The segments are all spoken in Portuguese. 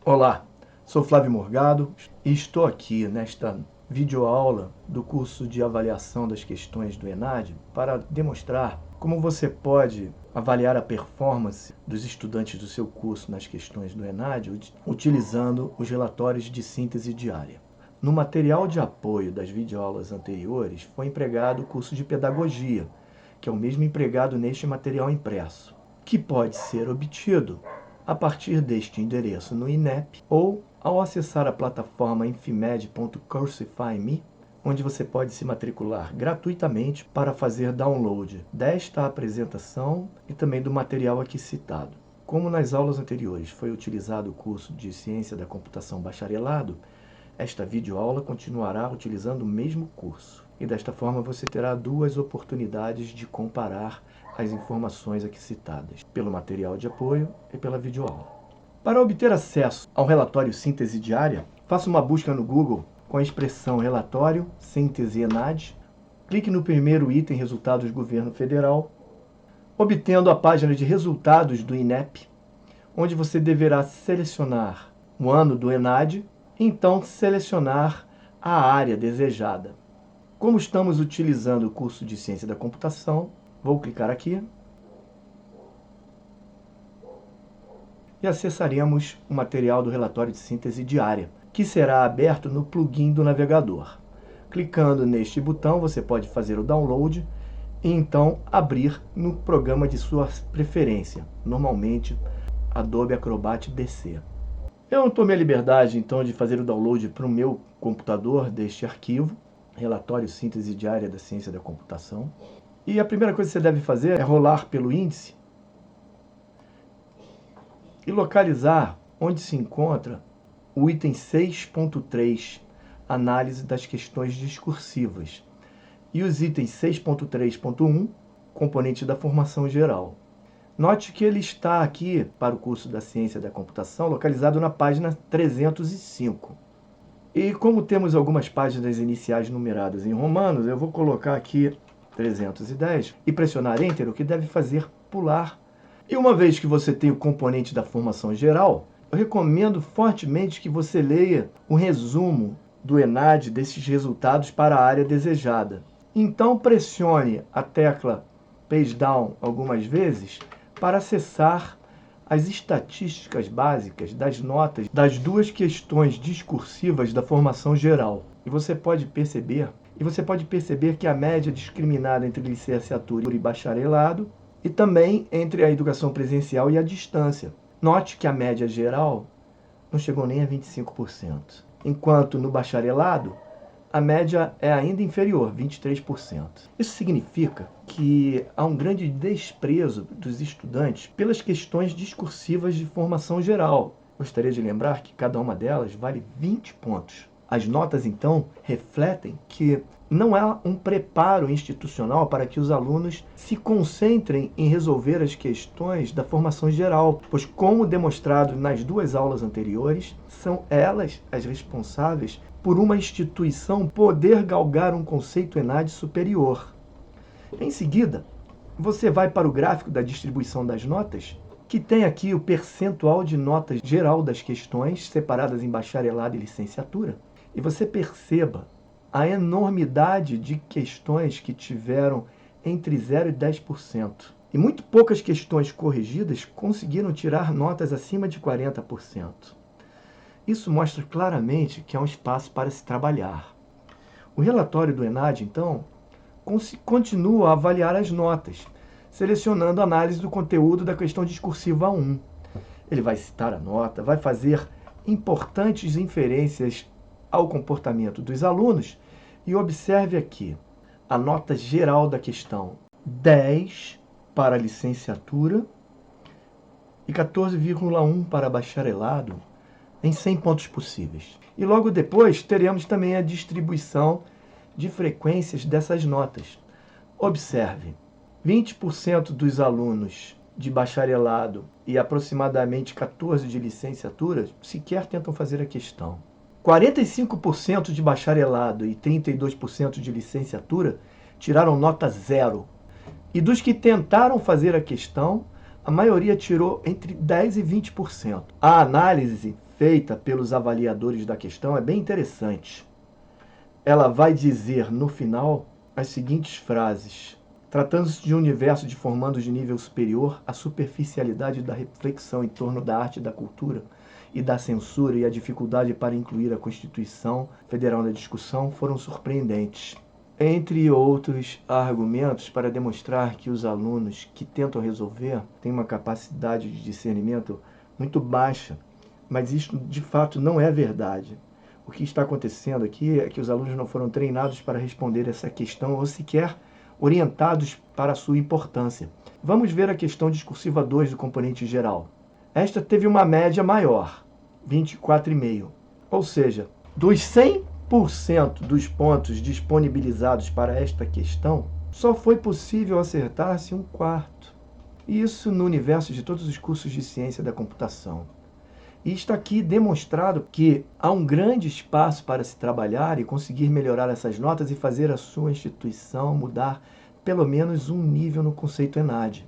Olá, sou Flávio Morgado e estou aqui nesta videoaula do curso de avaliação das questões do ENAD para demonstrar como você pode avaliar a performance dos estudantes do seu curso nas questões do ENAD utilizando os relatórios de síntese diária. No material de apoio das videoaulas anteriores foi empregado o curso de pedagogia, que é o mesmo empregado neste material impresso, que pode ser obtido a partir deste endereço no INEP ou ao acessar a plataforma infimed.cursify.me, onde você pode se matricular gratuitamente para fazer download desta apresentação e também do material aqui citado. Como nas aulas anteriores foi utilizado o curso de Ciência da Computação Bacharelado, esta videoaula continuará utilizando o mesmo curso. E desta forma você terá duas oportunidades de comparar as informações aqui citadas, pelo material de apoio e pela videoaula. Para obter acesso ao relatório síntese diária, faça uma busca no Google com a expressão relatório síntese ENAD, clique no primeiro item resultados do governo federal, obtendo a página de resultados do INEP, onde você deverá selecionar o ano do ENAD e então selecionar a área desejada. Como estamos utilizando o curso de Ciência da Computação, vou clicar aqui e acessaremos o material do relatório de síntese diária, que será aberto no plugin do navegador. Clicando neste botão, você pode fazer o download e então abrir no programa de sua preferência, normalmente Adobe Acrobat DC. Eu tomei a liberdade então de fazer o download para o meu computador deste arquivo, relatório síntese diária da ciência da computação. E a primeira coisa que você deve fazer é rolar pelo índice e localizar onde se encontra o item 6.3, análise das questões discursivas, e os itens 6.3.1, componente da formação geral. Note que ele está aqui, para o curso da Ciência da Computação, localizado na página 305. E como temos algumas páginas iniciais numeradas em romanos, eu vou colocar aqui 310 e pressionar Enter, o que deve fazer pular. E uma vez que você tem o componente da formação geral, eu recomendo fortemente que você leia o resumo do ENAD desses resultados para a área desejada. Então pressione a tecla Page Down algumas vezes para acessar as estatísticas básicas das notas das duas questões discursivas da formação geral. E você pode perceber que a média discriminada entre licenciatura e bacharelado e também entre a educação presencial e a distância. Note que a média geral não chegou nem a 25%, enquanto no bacharelado a média é ainda inferior, 23%. Isso significa que há um grande desprezo dos estudantes pelas questões discursivas de formação geral. Gostaria de lembrar que cada uma delas vale 20 pontos. As notas, então, refletem que não há um preparo institucional para que os alunos se concentrem em resolver as questões da formação geral, pois, como demonstrado nas duas aulas anteriores, são elas as responsáveis por uma instituição poder galgar um conceito ENAD superior. Em seguida, você vai para o gráfico da distribuição das notas, que tem aqui o percentual de notas geral das questões, separadas em bacharelado e licenciatura, e você perceba a enormidade de questões que tiveram entre 0 e 10%. E muito poucas questões corrigidas conseguiram tirar notas acima de 40%. Isso mostra claramente que há um espaço para se trabalhar. O relatório do ENAD, então, continua a avaliar as notas, selecionando a análise do conteúdo da questão discursiva 1. Ele vai citar a nota, vai fazer importantes inferências ao comportamento dos alunos e observe aqui a nota geral da questão: 10 para licenciatura e 14,1 para bacharelado, em 100 pontos possíveis. E logo depois teremos também a distribuição de frequências dessas notas. Observe, 20% dos alunos de bacharelado e aproximadamente 14% de licenciatura sequer tentam fazer a questão. 45% de bacharelado e 32% de licenciatura tiraram nota 0. E dos que tentaram fazer a questão, a maioria tirou entre 10% e 20%. A análise feita pelos avaliadores da questão é bem interessante. Ela vai dizer no final as seguintes frases: tratando-se de um universo de formandos de nível superior, a superficialidade da reflexão em torno da arte e da cultura e da censura e a dificuldade para incluir a Constituição Federal na discussão foram surpreendentes. Entre outros argumentos para demonstrar que os alunos que tentam resolver têm uma capacidade de discernimento muito baixa, mas isso de fato não é verdade. O que está acontecendo aqui é que os alunos não foram treinados para responder essa questão ou sequer orientados para a sua importância. Vamos ver a questão discursiva 2 do componente geral. Esta teve uma média maior, 24,5. Ou seja, dos 100% dos pontos disponibilizados para esta questão, só foi possível acertar-se 1/4. Isso no universo de todos os cursos de ciência da computação. E está aqui demonstrado que há um grande espaço para se trabalhar e conseguir melhorar essas notas e fazer a sua instituição mudar pelo menos um nível no conceito ENAD.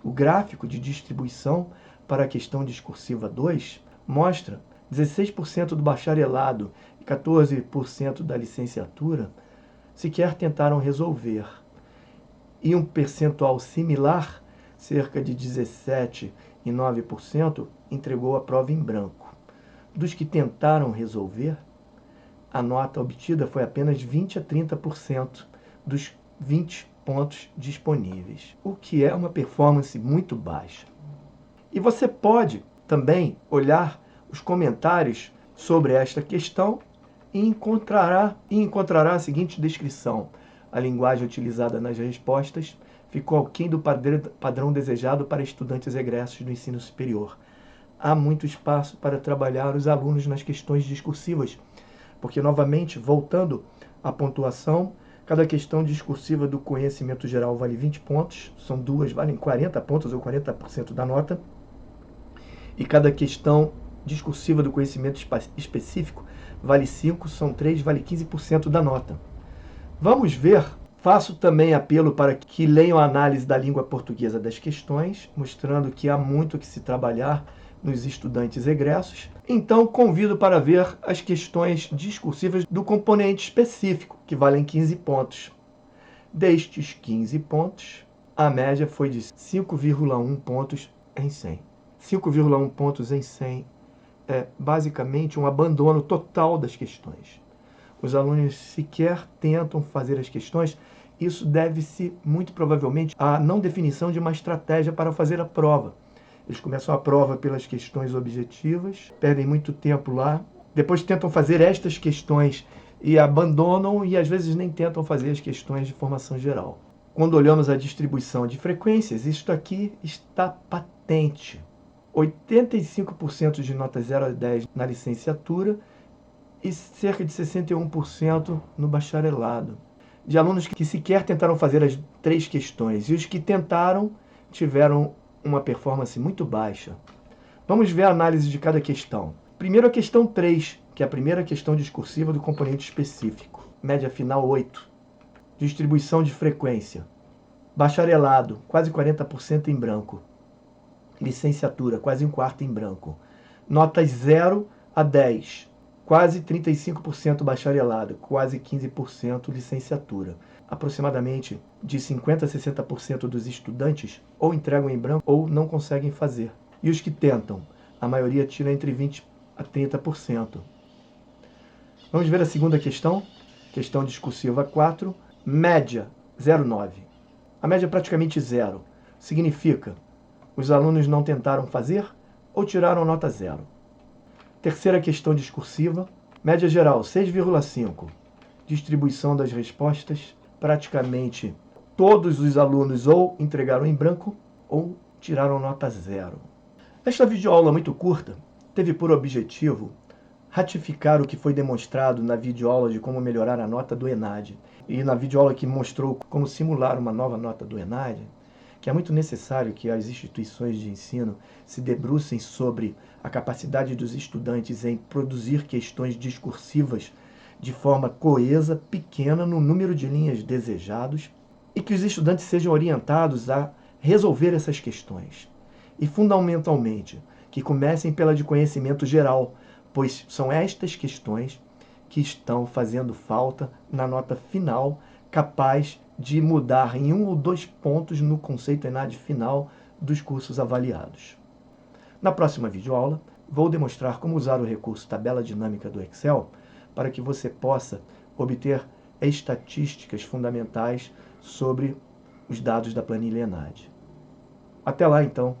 O gráfico de distribuição para a questão discursiva 2 mostra 16% do bacharelado e 14% da licenciatura sequer tentaram resolver. E um percentual similar, cerca de 17,9%, entregou a prova em branco. Dos que tentaram resolver, a nota obtida foi apenas 20 a 30% dos 20 pontos disponíveis, o que é uma performance muito baixa. E você pode também olhar os comentários sobre esta questão e encontrará a seguinte descrição: a linguagem utilizada nas respostas ficou aquém do padrão desejado para estudantes egressos do ensino superior. Há muito espaço para trabalhar os alunos nas questões discursivas, porque, novamente, voltando à pontuação, cada questão discursiva do conhecimento geral vale 20 pontos, são duas, valem 40 pontos ou 40% da nota, e cada questão discursiva do conhecimento específico vale 5, são 3, vale 15% da nota. Vamos ver, faço também apelo para que leiam a análise da língua portuguesa das questões, mostrando que há muito que se trabalhar nos estudantes egressos. Então, convido para ver as questões discursivas do componente específico, que valem 15 pontos. Destes 15 pontos, a média foi de 5,1 pontos em 100. 5,1 pontos em 100 é basicamente um abandono total das questões. Os alunos sequer tentam fazer as questões. Isso deve-se, muito provavelmente, à não definição de uma estratégia para fazer a prova. Eles começam a prova pelas questões objetivas, perdem muito tempo lá, depois tentam fazer estas questões e abandonam e às vezes nem tentam fazer as questões de formação geral. Quando olhamos a distribuição de frequências, isto aqui está patente. 85% de nota 0 a 10 na licenciatura e cerca de 61% no bacharelado. De alunos que sequer tentaram fazer as 3 questões, e os que tentaram tiveram uma performance muito baixa. Vamos ver a análise de cada questão. Primeiro a questão 3, que é a primeira questão discursiva do componente específico. Média final 8. Distribuição de frequência. Bacharelado, quase 40% em branco. Licenciatura, quase 1/4 em branco. Notas 0 a 10. Quase 35% bacharelado, quase 15% licenciatura. Aproximadamente de 50% a 60% dos estudantes ou entregam em branco ou não conseguem fazer. E os que tentam, a maioria tira entre 20% a 30%. Vamos ver a segunda questão. Questão discursiva 4. Média 0,9. A média é praticamente zero. Significa, os alunos não tentaram fazer ou tiraram nota 0. Terceira questão discursiva, média geral 6,5. Distribuição das respostas, praticamente todos os alunos ou entregaram em branco ou tiraram nota 0. Esta videoaula muito curta teve por objetivo ratificar o que foi demonstrado na videoaula de como melhorar a nota do ENAD e na videoaula que mostrou como simular uma nova nota do ENAD, que é muito necessário que as instituições de ensino se debrucem sobre a capacidade dos estudantes em produzir questões discursivas de forma coesa, pequena, no número de linhas desejados, e que os estudantes sejam orientados a resolver essas questões. E, fundamentalmente, que comecem pela de conhecimento geral, pois são estas questões que estão fazendo falta na nota final, capaz de mudar em 1 ou 2 pontos no conceito ENAD final dos cursos avaliados. Na próxima videoaula, vou demonstrar como usar o recurso tabela dinâmica do Excel para que você possa obter estatísticas fundamentais sobre os dados da planilha ENAD. Até lá, então!